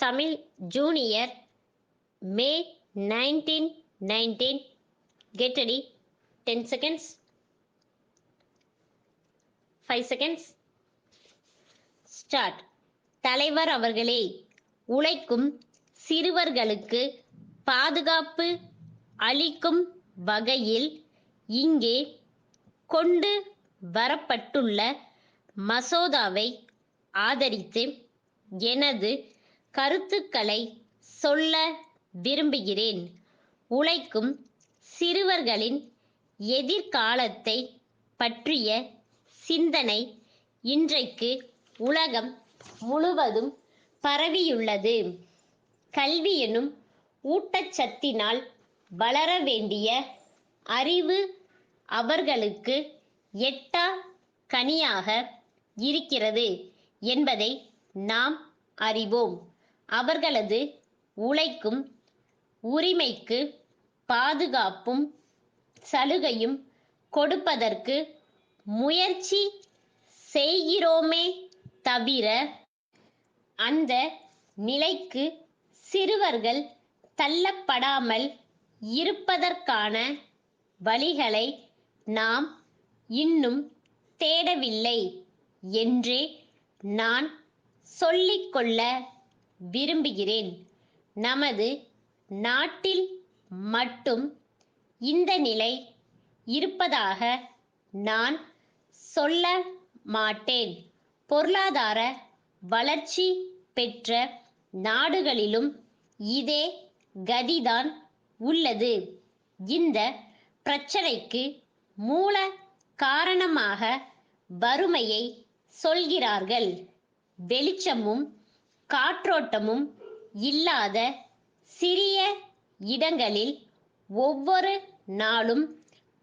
Tamil junior மே 1919. Get ready. 10 seconds. 5 seconds. Start. தலைவர் அவர்களே, உழைக்கும் சிறுவர்களுக்கு பாதுகாப்பு அளிக்கும் வகையில் இங்கே கொண்டு வரப்பட்டுள்ள மசோதாவை ஆதரித்து எனது கருத்துக்களை சொல்ல விரும்புகிறேன். உழைக்கும் சிறுவர்களின் எதிர்காலத்தை பற்றிய சிந்தனை இன்றைக்கு உலகம் முழுவதும் பரவியுள்ளது. கல்வி எனும் ஊட்டச்சத்தினால் வளர வேண்டிய அறிவு அவர்களுக்கு எட்டா கனியாக இருக்கிறது என்பதை நாம் அறிவோம். அவர்களது உழைக்கும் உரிமைக்கு பாதுகாப்பும் சலுகையும் கொடுப்பதற்கு முயற்சி செய்கிறோமே தவிர அந்த நிலைக்கு சிறுவர்கள் தள்ளப்படாமல் இருப்பதற்கான வழிகளை நாம் இன்னும் தேடவில்லை என்றே நான் சொல்லிக்கொள்ள விரும்புகிறேன். நமது நாட்டில் மட்டும் இந்த நிலை இருப்பதாக நான் சொல்ல மாட்டேன். பொருளாதார வளர்ச்சி பெற்ற நாடுகளிலும் இதே கதிதான் உள்ளது. இந்த பிரச்சனைக்கு மூல காரணமாக வறுமையை சொல்கிறார்கள். வெளிச்சமும் காற்றோட்டமும் இல்லாத சிறிய இடங்களில் ஒவ்வொரு நாளும்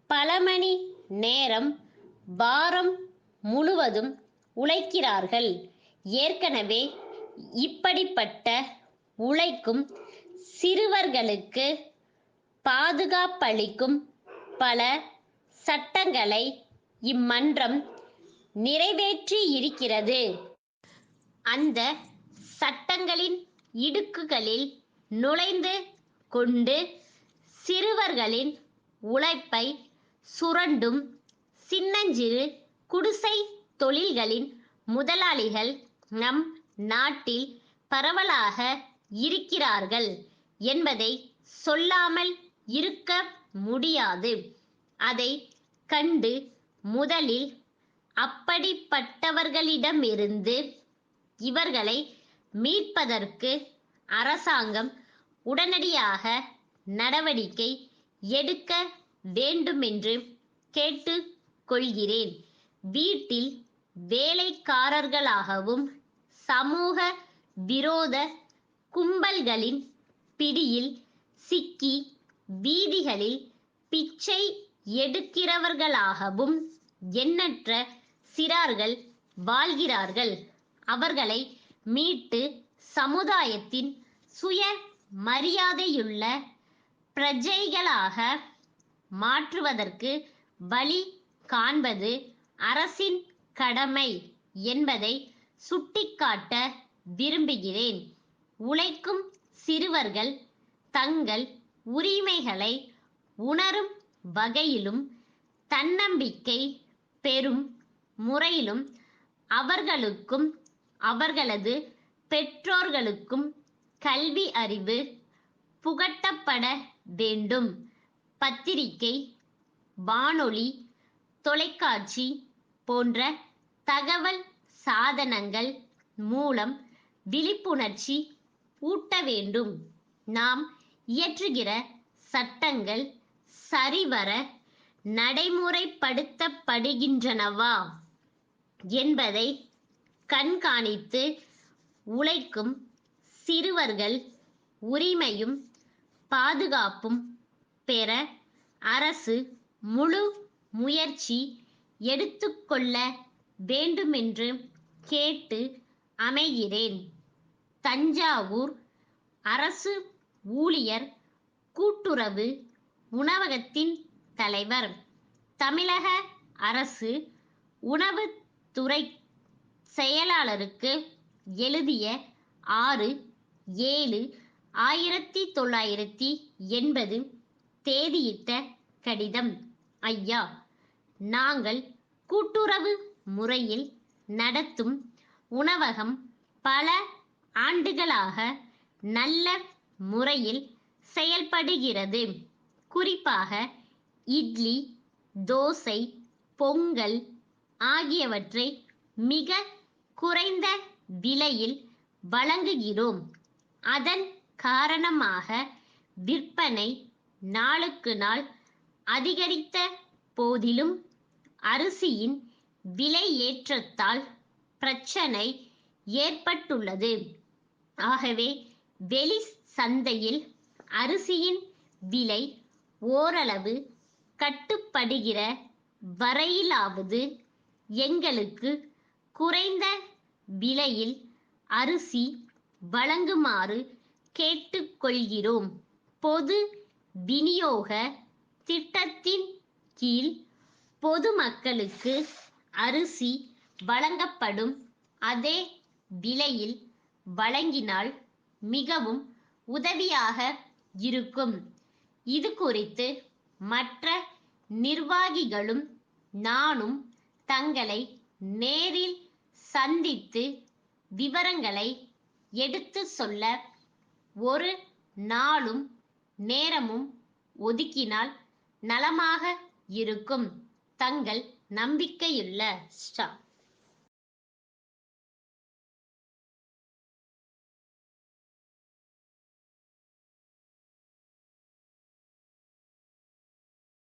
பல மணி நேரம் வாரம் முழுவதும் உழைக்கிறார்கள். ஏற்கனவே இப்படிப்பட்ட உழைக்கும் சிறுவர்களுக்கு பாதுகாப்பளிக்கும் பல சட்டங்களை இம்மன்றம் நிறைவேற்றியிருக்கிறது. அந்த சட்டங்களின் இடுக்குகளில் நுழைந்து கொண்டு சிறுவர்களின் உழைப்பை சுரண்டும் சின்னஞ்சிறு குடிசை தொழில்களின் முதலாளிகள் நம் நாட்டில் பரவலாக இருக்கிறார்கள் என்பதை சொல்லாமல் இருக்க முடியாது. அதை கண்டு முதலில் அப்படிப்பட்டவர்களிடமிருந்து இவர்களை மீட்பதற்கு அரசாங்கம் உடனடியாக நடவடிக்கை எடுக்க வேண்டுமென்று கேட்டுக் கொள்கிறேன். வீட்டில் வேலைக்காரர்களாகவும் சமூக விரோத கும்பல்களின் பிடியில் சிக்கி வீதிகளில் பிச்சை எடுக்கிறவர்களாகவும் எண்ணற்ற சிறார்கள் வாழ்கிறார்கள். அவர்களை மீட்டு சமுதாயத்தின் சுய மரியாதையுள்ள பிரஜைகளாக மாற்றுவதற்கு வழி காண்பது அரசின் கடமை என்பதை சுட்டிக்காட்ட விரும்புகிறேன். உழைக்கும் சிறுவர்கள் தங்கள் உரிமைகளை உணரும் வகையிலும் தன்னம்பிக்கை பெறும் முறையிலும் அவர்களுக்கும் அவர்களது பெற்றோர்களுக்கும் கல்வி அறிவு புகட்டப்பட வேண்டும். பத்திரிகை, வானொலி, தொலைக்காட்சி போன்ற தகவல் சாதனங்கள் மூலம் விழிப்புணர்ச்சி ஊட்ட வேண்டும். நாம் இயற்றுகிற சட்டங்கள் சரிவர நடைமுறைப்படுத்தப்படுகின்றனவா என்பதை கண்காணித்து உழைக்கும் சிறுவர்கள் உரிமையும் பாதுகாப்பும் பெற அரசு முழு முயற்சி எடுத்துக்கொள்ள வேண்டுமென்று கேட்டு அமைகிறேன். தஞ்சாவூர் அரசு ஊழியர் கூட்டுறவு உணவகத்தின் தலைவர். தமிழக அரசு உணவுத்துறை செயலாளருக்கு எழுதிய 6 7/1980 தேதியிட்ட கடிதம். ஐயா, நாங்கள் கூட்டுறவு முறையில் நடத்தும் உணவகம் பல ஆண்டுகளாக நல்ல முறையில் செயல்படுகிறது. குறிப்பாக இட்லி, தோசை, பொங்கல் ஆகியவற்றை மிக குறைந்த விலையில் வழங்குகிறோம். அதன் காரணமாக விற்பனை நாளுக்கு நாள் அதிகரித்த போதிலும் அரிசியின் விலை ஏற்றத்தால் பிரச்சனை ஏற்பட்டுள்ளது. ஆகவே வெளி சந்தையில் அரிசியின் விலை ஓரளவு கட்டுப்படுகிற வரையிலாவது எங்களுக்கு குறைந்த விலையில் அரிசி வழங்குமாறு கேட்டுக்கொள்கிறோம். பொது விநியோக திட்டத்தின் கீழ் பொதுமக்களுக்கு அரிசி வழங்கப்படும் அதே விலையில் வழங்கினால் மிகவும் உதவியாக இருக்கும். இது குறித்து மற்ற நிர்வாகிகளும் நானும் தங்களை நேரில் சந்தித்து விவரங்களை எடுத்து சொல்ல ஒரு நாளும் நேரமும் ஒதுக்கினால் நலமாக இருக்கும். தங்கள் நம்பிக்கையுள்ள ஸ்டா.